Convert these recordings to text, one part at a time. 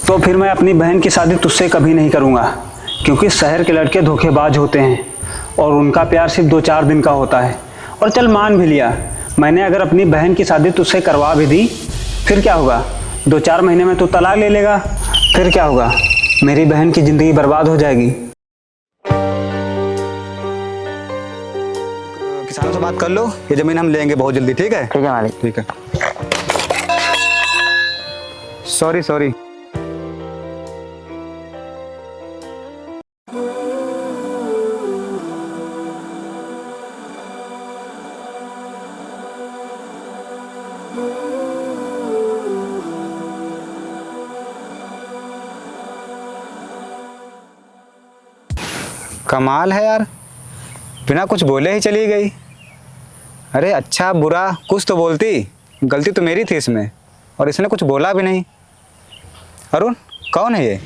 तो फिर मैं अपनी बहन की शादी तुझसे कभी नहीं करूँगा, क्योंकि शहर के लड़के धोखेबाज होते हैं और उनका प्यार सिर्फ 2-4 दिन का होता है। और चल मान भी लिया मैंने अगर अपनी बहन की शादी तुझसे करवा भी दी, फिर क्या होगा? 2-4 महीने में तू तलाक ले लेगा, फिर क्या होगा? मेरी बहन की ज़िंदगी बर्बाद हो जाएगी। किसानों से बात कर लो, ये ज़मीन हम लेंगे बहुत जल्दी। ठीक है? ठीक है मालिक। ठीक है। सॉरी। कमाल है यार, बिना कुछ बोले ही चली गई। अरे अच्छा बुरा कुछ तो बोलती, गलती तो मेरी थी इसमें, और इसने कुछ बोला भी नहीं। अरुण कौन है ये?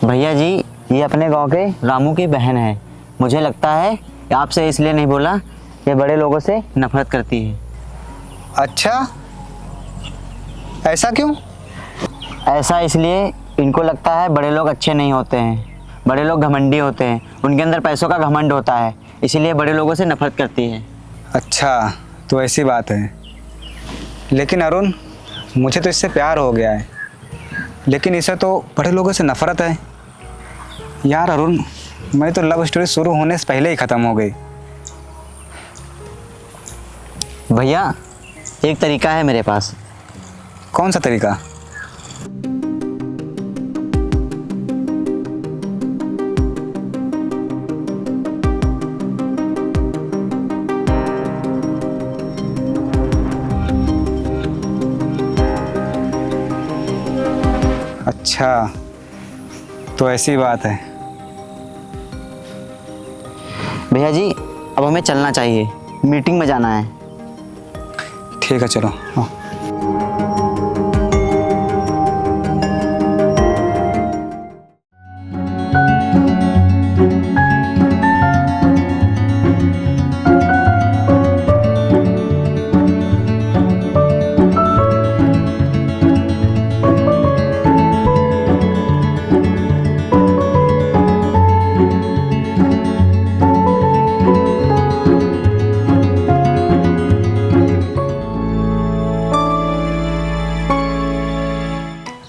भैया जी, ये अपने गांव के रामू की बहन है। मुझे लगता है कि आपसे इसलिए नहीं बोला, ये बड़े लोगों से नफरत करती है। अच्छा, ऐसा क्यों? ऐसा इसलिए, इनको लगता है बड़े लोग अच्छे नहीं होते हैं, बड़े लोग घमंडी होते हैं, उनके अंदर पैसों का घमंड होता है, इसीलिए बड़े लोगों से नफरत करती है। अच्छा तो ऐसी बात है। लेकिन अरुण, मुझे तो इससे प्यार हो गया है, लेकिन इसे तो बड़े लोगों से नफरत है। यार अरुण, मैं तो लव स्टोरी शुरू होने से पहले ही ख़त्म हो गई। भैया एक तरीका है मेरे पास। कौन सा तरीका? अच्छा तो ऐसी बात है। भैया जी अब हमें चलना चाहिए, मीटिंग में जाना है। ठीक है चलो। हाँ।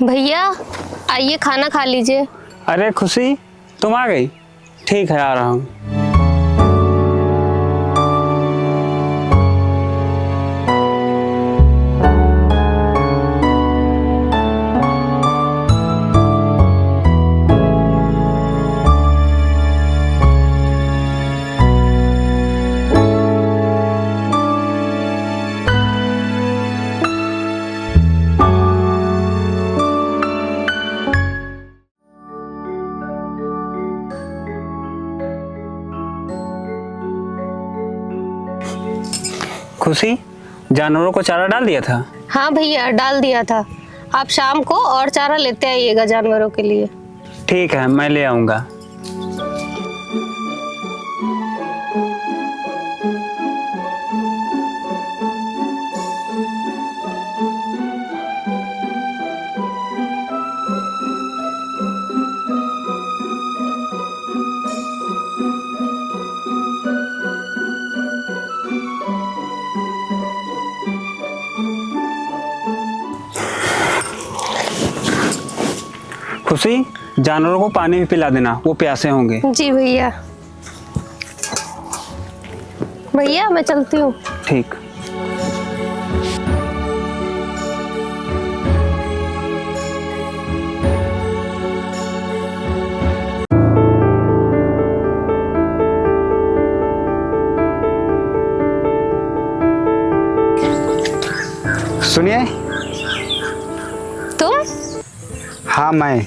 भैया आइए खाना खा लीजिए। अरे खुशी, तुम आ गई? ठीक है, आ रहा हूँ। खुशी, जानवरों को चारा डाल दिया था? हाँ भैया डाल दिया था। आप शाम को और चारा लेते आइएगा जानवरों के लिए। ठीक है, मैं ले आऊँगा। खुशी, जानवरों को पानी भी पिला देना, वो प्यासे होंगे। जी भैया। भैया मैं चलती हूँ। ठीक। सुनिए। तुम? हाँ मैं,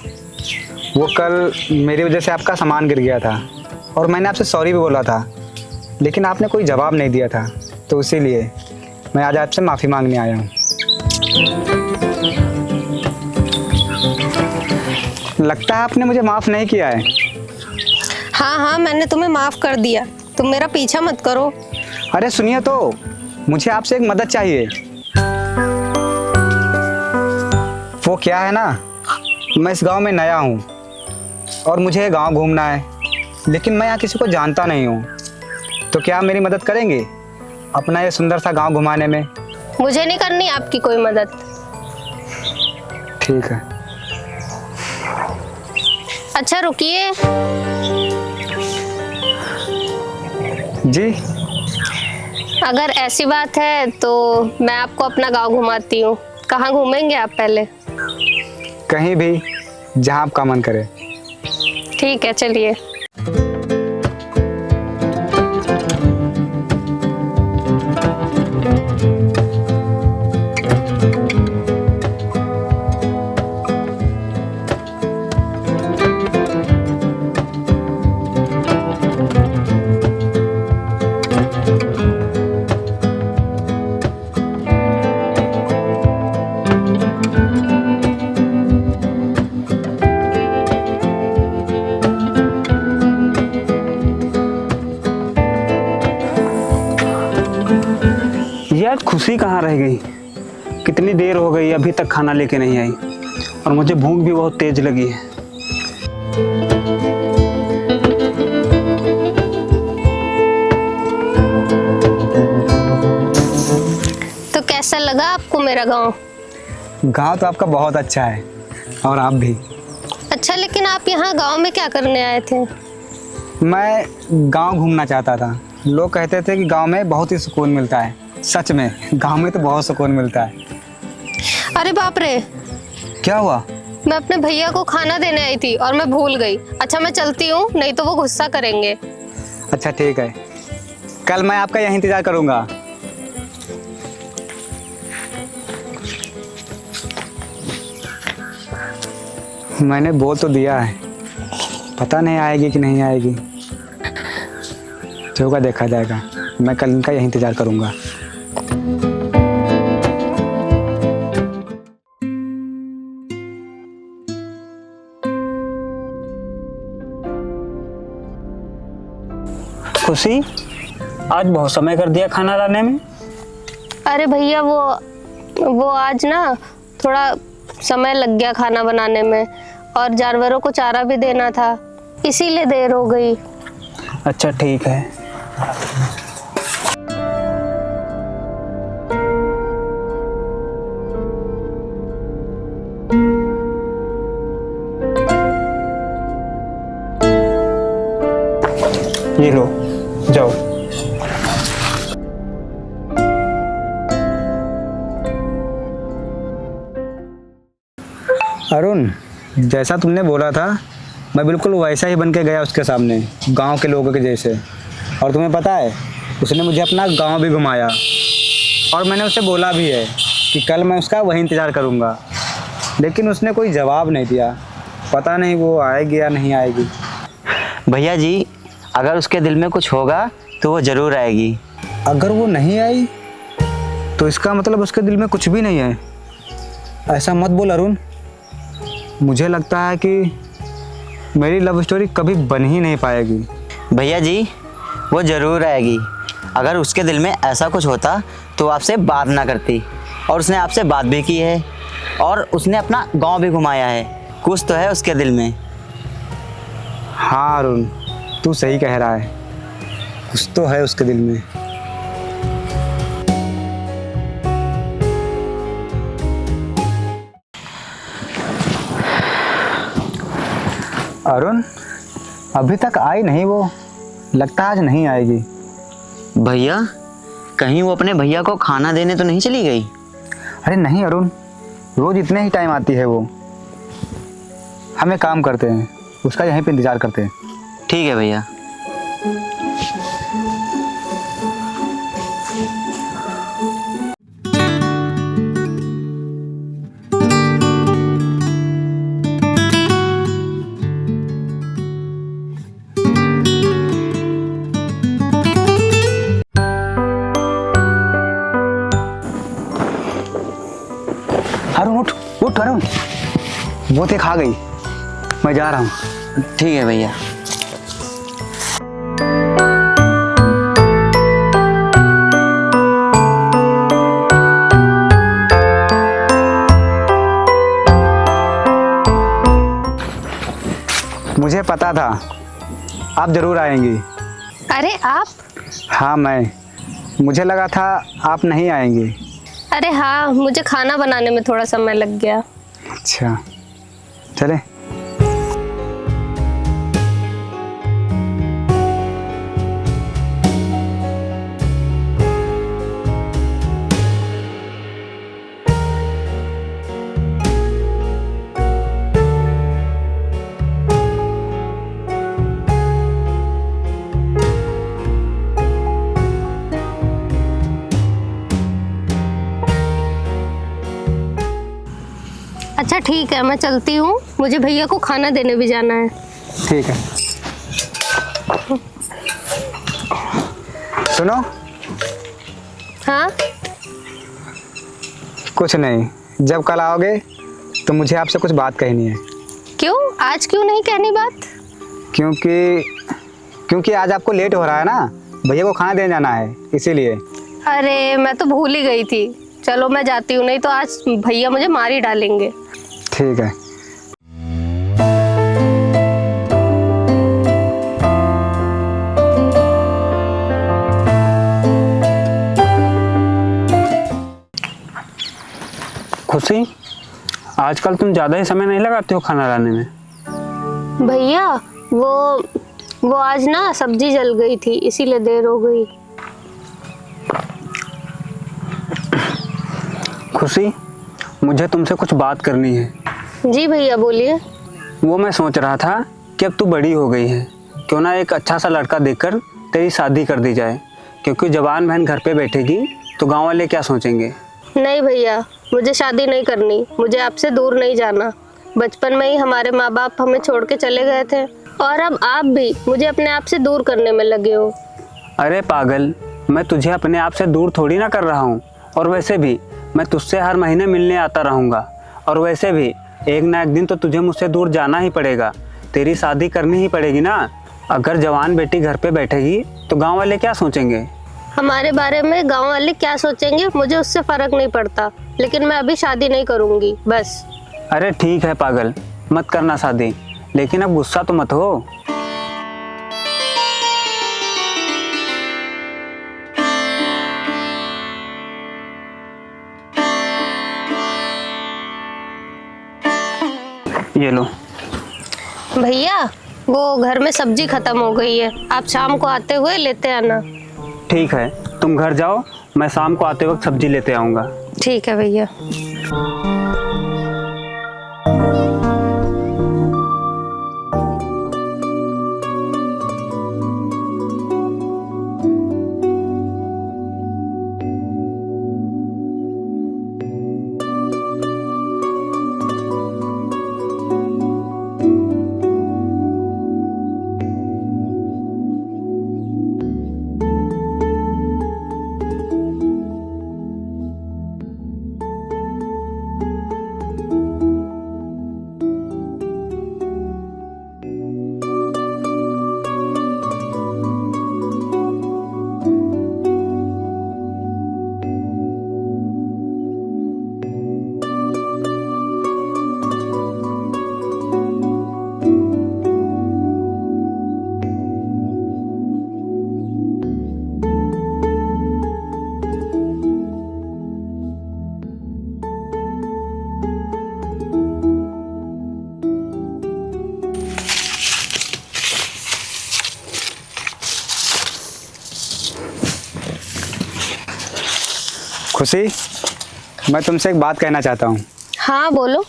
वो कल मेरी वजह से आपका सामान गिर गया था और मैंने आपसे सॉरी भी बोला था, लेकिन आपने कोई जवाब नहीं दिया था, तो इसीलिए मैं आज आपसे माफ़ी मांगने आया हूँ। लगता है आपने मुझे माफ़ नहीं किया है। हाँ मैंने तुम्हें माफ कर दिया, तुम मेरा पीछा मत करो। अरे सुनिए तो, मुझे आपसे एक मदद चाहिए। वो क्या है ना, मैं इस गांव में नया हूँ और मुझे ये गांव घूमना है, लेकिन मैं यहाँ किसी को जानता नहीं हूँ। तो क्या आप मेरी मदद करेंगे अपना ये सुंदर सा गांव घुमाने में? मुझे नहीं करनी आपकी कोई मदद। ठीक है। अच्छा रुकिए। जी। अगर ऐसी बात है तो मैं आपको अपना गांव घुमाती हूँ। कहाँ घूमेंगे आप पहले? कहीं भी जहाँ आपका मन करे। ठीक है चलिए। यार खुशी कहाँ रह गई? कितनी देर हो गई अभी तक खाना लेके नहीं आई, और मुझे भूख भी बहुत तेज लगी है। तो कैसा लगा आपको मेरा गांव? गांव तो आपका बहुत अच्छा है, और आप भी। अच्छा लेकिन आप यहाँ गांव में क्या करने आए थे? मैं गांव घूमना चाहता था। लोग कहते थे कि गांव में बहुत ही सुकून मिलता है। सच में गांव में तो बहुत सुकून मिलता है। अरे बाप रे, क्या हुआ? मैं अपने भैया को खाना देने आई थी और मैं भूल गई। अच्छा मैं चलती हूँ, नहीं तो वो गुस्सा करेंगे। अच्छा ठीक है, कल मैं आपका यहीं इंतजार करूंगा। मैंने बोल तो दिया है, पता नहीं आएगी कि नहीं आएगी। जो होगा देखा जाएगा। मैं कल इनका यहीं इंतजार करूंगा। खुशी, आज बहुत समय कर दिया खाना लाने में। अरे भैया वो आज ना थोड़ा समय लग गया खाना बनाने में, और जानवरों को चारा भी देना था, इसीलिए देर हो गई। अच्छा ठीक है। ये लो, जाओ। अरुण, जैसा तुमने बोला था मैं बिल्कुल वैसा ही बन के गया उसके सामने, गांव के लोगों के जैसे। और तुम्हें पता है, उसने मुझे अपना गांव भी घुमाया, और मैंने उसे बोला भी है कि कल मैं उसका वही इंतज़ार करूंगा, लेकिन उसने कोई जवाब नहीं दिया। पता नहीं वो आएगी या नहीं आएगी। भैया जी, अगर उसके दिल में कुछ होगा तो वो ज़रूर आएगी। अगर वो नहीं आई तो इसका मतलब उसके दिल में कुछ भी नहीं है। ऐसा मत बोल अरुण, मुझे लगता है कि मेरी लव स्टोरी कभी बन ही नहीं पाएगी। भैया जी, वो ज़रूर आएगी। अगर उसके दिल में ऐसा कुछ होता तो आपसे बात ना करती, और उसने आपसे बात भी की है, और उसने अपना गांव भी घुमाया है। कुछ तो है उसके दिल में। हाँ अरुण, तू सही कह रहा है, कुछ तो है उसके दिल में। अरुण, अभी तक आई नहीं वो, लगता है आज नहीं आएगी। भैया, कहीं वो अपने भैया को खाना देने तो नहीं चली गई? अरे नहीं अरुण, रोज इतने ही टाइम आती है वो। हम एक काम करते हैं, उसका यहीं पे इंतजार करते हैं। ठीक है भैया। अरुण उठ उठ अरुण, वो देख आ गई। मैं जा रहा हूँ। ठीक है भैया। मुझे पता था आप ज़रूर आएंगी। अरे आप? हाँ मैं, मुझे लगा था आप नहीं आएंगी। अरे हाँ, मुझे खाना बनाने में थोड़ा समय लग गया। अच्छा चले। अच्छा ठीक है, मैं चलती हूँ, मुझे भैया को खाना देने भी जाना है। ठीक है। सुनो। हाँ? कुछ नहीं, जब कल आओगे तो मुझे आपसे कुछ बात कहनी है। क्यों? आज क्यों नहीं कहनी बात? क्योंकि आज आपको लेट हो रहा है ना, भैया को खाना देने जाना है इसीलिए। अरे मैं तो भूल ही गई थी। चलो मैं जाती हूँ, नहीं तो आज भैया मुझे मार ही डालेंगे। ठीक है। खुशी, आजकल तुम ज़्यादा ही समय नहीं लगाते हो खाना लाने में। भैया वो आज ना सब्जी जल गई थी, इसीलिए देर हो गई। खुशी, मुझे तुमसे कुछ बात करनी है। जी भैया बोलिए। वो मैं सोच रहा था कि अब तू बड़ी हो गई है, क्यों ना एक अच्छा सा लड़का देखकर तेरी शादी कर दी जाए, क्योंकि जवान बहन घर पे बैठेगी तो गांव वाले क्या सोचेंगे। नहीं भैया, मुझे शादी नहीं करनी, मुझे आपसे दूर नहीं जाना। बचपन में ही हमारे माँ बाप हमें छोड़ के चले गए थे, और अब आप भी मुझे अपने आप से दूर करने में लगे हो। अरे पागल, मैं तुझे अपने आप से दूर थोड़ी ना कर रहा हूँ, और वैसे भी मैं तुझसे हर महीने मिलने आता रहूँगा, और वैसे भी एक ना एक दिन तो तुझे मुझसे दूर जाना ही पड़ेगा, तेरी शादी करनी ही पड़ेगी ना। अगर जवान बेटी घर पे बैठेगी तो गांव वाले क्या सोचेंगे। हमारे बारे में गांव वाले क्या सोचेंगे मुझे उससे फर्क नहीं पड़ता, लेकिन मैं अभी शादी नहीं करूँगी बस। अरे ठीक है पागल, मत करना शादी, लेकिन अब गुस्सा तो मत हो। ये लो। भैया वो घर में सब्जी खत्म हो गई है, आप शाम को आते हुए लेते आना। ठीक है, तुम घर जाओ, मैं शाम को आते वक्त सब्जी लेते आऊँगा। ठीक है भैया। खुशी, मैं तुमसे एक बात कहना चाहता हूँ। हाँ बोलो।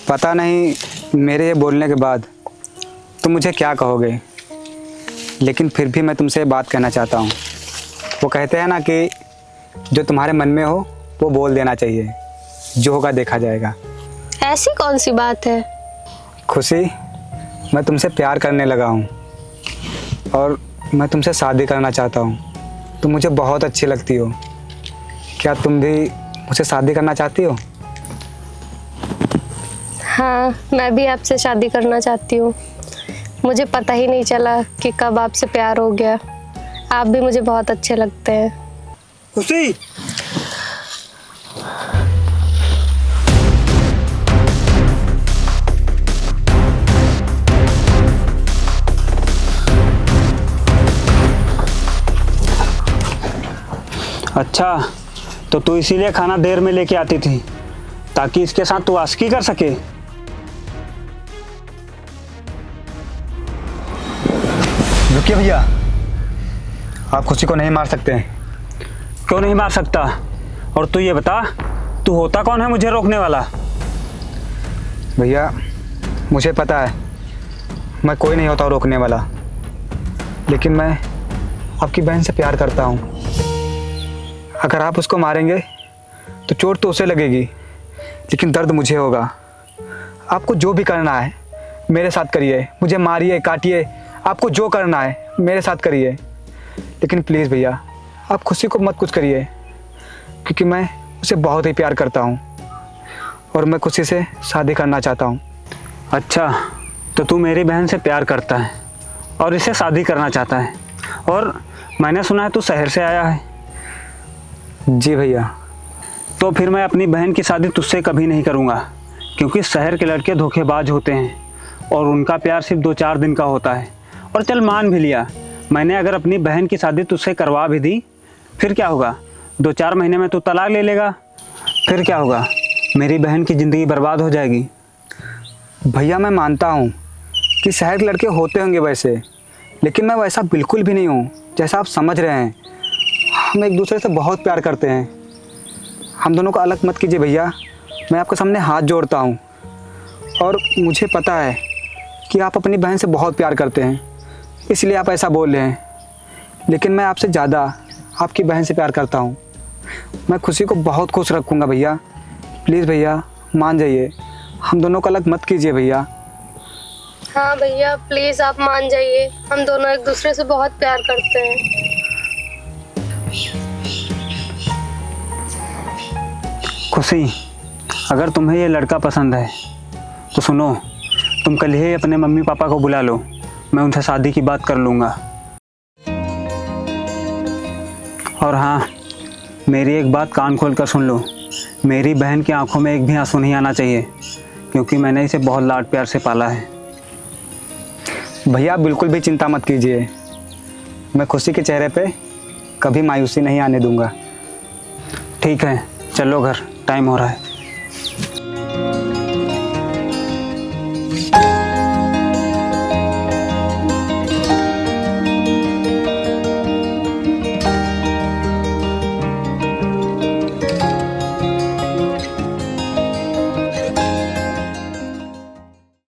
पता नहीं मेरे ये बोलने के बाद तुम मुझे क्या कहोगे, लेकिन फिर भी मैं तुमसे बात कहना चाहता हूँ। वो कहते हैं ना कि जो तुम्हारे मन में हो वो बोल देना चाहिए, जो होगा देखा जाएगा। ऐसी कौन सी बात है? खुशी, मैं तुमसे प्यार करने लगा हूँ और मैं तुमसे शादी करना चाहता हूँ। तुम मुझे बहुत अच्छी लगती हो, क्या तुम भी मुझसे शादी करना चाहती हो? हाँ, मैं भी आपसे शादी करना चाहती हूँ। मुझे पता ही नहीं चला कि कब आपसे प्यार हो गया। आप भी मुझे बहुत अच्छे लगते हैं। खुशी, अच्छा, तो तू इसीलिए खाना देर में लेके आती थी ताकि इसके साथ तू आशिकी कर सके। रुकिए भैया, आप खुशी को नहीं मार सकते हैं। क्यों नहीं मार सकता? और तू ये बता, तू होता कौन है मुझे रोकने वाला? भैया मुझे पता है मैं कोई नहीं होता रोकने वाला, लेकिन मैं आपकी बहन से प्यार करता हूँ। अगर आप उसको मारेंगे तो चोट तो उसे लगेगी, लेकिन दर्द मुझे होगा। आपको जो भी करना है मेरे साथ करिए, मुझे मारिए, काटिए, आपको जो करना है मेरे साथ करिए, लेकिन प्लीज़ भैया आप खुशी को मत कुछ करिए, क्योंकि मैं उसे बहुत ही प्यार करता हूँ और मैं खुशी से शादी करना चाहता हूँ। अच्छा, तो तू मेरी बहन से प्यार करता है और इसे शादी करना चाहता है, और मैंने सुना है तू शहर से आया है। जी भैया। तो फिर मैं अपनी बहन की शादी तुझसे कभी नहीं करूँगा, क्योंकि शहर के लड़के धोखेबाज होते हैं और उनका प्यार सिर्फ 2-4 दिन का होता है। और चल मान भी लिया मैंने अगर अपनी बहन की शादी तुझसे करवा भी दी, फिर क्या होगा? 2-4 महीने में तू तलाक ले लेगा, फिर क्या होगा? मेरी बहन की ज़िंदगी बर्बाद हो जाएगी। भैया मैं मानता हूँ कि शहर के लड़के होते होंगे वैसे, लेकिन मैं वैसा बिल्कुल भी नहीं हूँ जैसा आप समझ रहे हैं। हम एक दूसरे से बहुत प्यार करते हैं। हम दोनों को अलग मत कीजिए भैया, मैं आपके सामने हाथ जोड़ता हूँ। और मुझे पता है कि आप अपनी बहन से बहुत प्यार करते हैं, इसलिए आप ऐसा बोल रहे हैं, लेकिन मैं आपसे ज़्यादा आपकी बहन से प्यार करता हूँ। मैं खुशी को बहुत खुश रखूँगा भैया। प्लीज़ भैया मान जाइए, हम दोनों को अलग मत कीजिए भैया। हाँ भैया प्लीज आप मान जाइए, हम दोनों एक दूसरे से बहुत प्यार करते हैं। खुशी, अगर तुम्हें ये लड़का पसंद है तो सुनो, तुम कल ही अपने मम्मी पापा को बुला लो, मैं उनसे शादी की बात कर लूँगा। और हाँ, मेरी एक बात कान खोल कर सुन लो, मेरी बहन की आंखों में एक भी आंसू नहीं आना चाहिए, क्योंकि मैंने इसे बहुत लाड प्यार से पाला है। भैया आप बिल्कुल भी चिंता मत कीजिए, मैं खुशी के चेहरे पे कभी मायूसी नहीं आने दूंगा। ठीक है, चलो घर, टाइम हो रहा है।